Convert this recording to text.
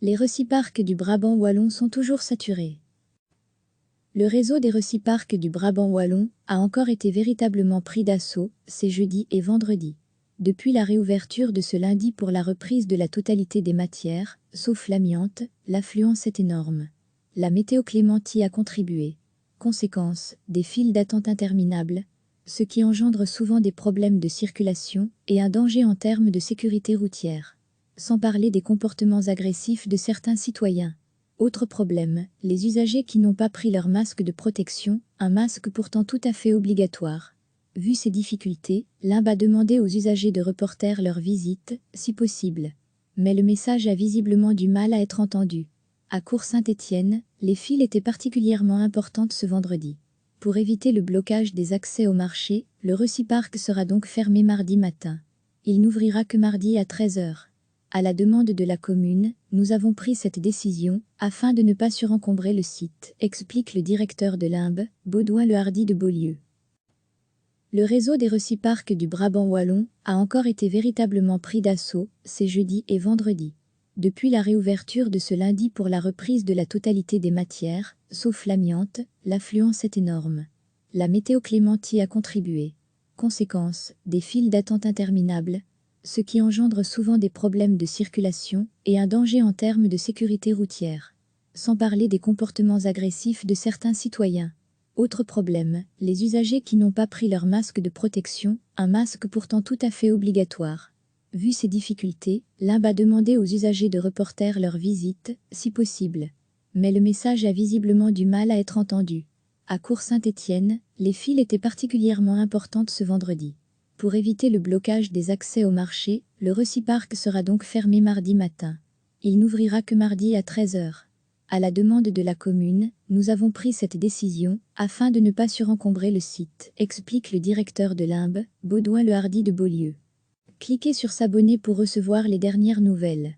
Les reciparcs du Brabant wallon sont toujours saturés. Le réseau des reciparcs du Brabant wallon a encore été véritablement pris d'assaut ces jeudi et vendredi. Depuis la réouverture de ce lundi pour la reprise de la totalité des matières, sauf l'amiante, l'affluence est énorme. La météo clémente y a contribué. Conséquence, des files d'attente interminables, ce qui engendre souvent des problèmes de circulation et un danger en termes de sécurité routière. Sans parler des comportements agressifs de certains citoyens. Autre problème, les usagers qui n'ont pas pris leur masque de protection, un masque pourtant tout à fait obligatoire. Vu ces difficultés, Limbe a demandé aux usagers de reporter leur visite, si possible. Mais le message a visiblement du mal à être entendu. À Cours-Saint-Étienne, les files étaient particulièrement importantes ce vendredi. Pour éviter le blocage des accès au marché, le reciparc sera donc fermé mardi matin. Il n'ouvrira que mardi à 13 h. À la demande de la commune, nous avons pris cette décision afin de ne pas surencombrer le site, explique le directeur de Limbe, Baudouin Le Hardy de Beaulieu. Le réseau des reciparcs du Brabant wallon a encore été véritablement pris d'assaut ces jeudi et vendredi. Depuis la réouverture de ce lundi pour la reprise de la totalité des matières, sauf l'amiante, l'affluence est énorme. La météo clémente y a contribué. Conséquence, des files d'attente interminables, ce qui engendre souvent des problèmes de circulation et un danger en termes de sécurité routière. Sans parler des comportements agressifs de certains citoyens. Autre problème, les usagers qui n'ont pas pris leur masque de protection, un masque pourtant tout à fait obligatoire. Vu ces difficultés, Limbe a demandé aux usagers de reporter leur visite, si possible. Mais le message a visiblement du mal à être entendu. À Cours-Saint-Étienne, les files étaient particulièrement importantes ce vendredi. Pour éviter le blocage des accès au marché, le reciparc sera donc fermé mardi matin. Il n'ouvrira que mardi à 13 h. À la demande de la commune, nous avons pris cette décision afin de ne pas surencombrer le site, explique le directeur de Limbe, Baudouin Le Hardy de Beaulieu. Cliquez sur s'abonner pour recevoir les dernières nouvelles.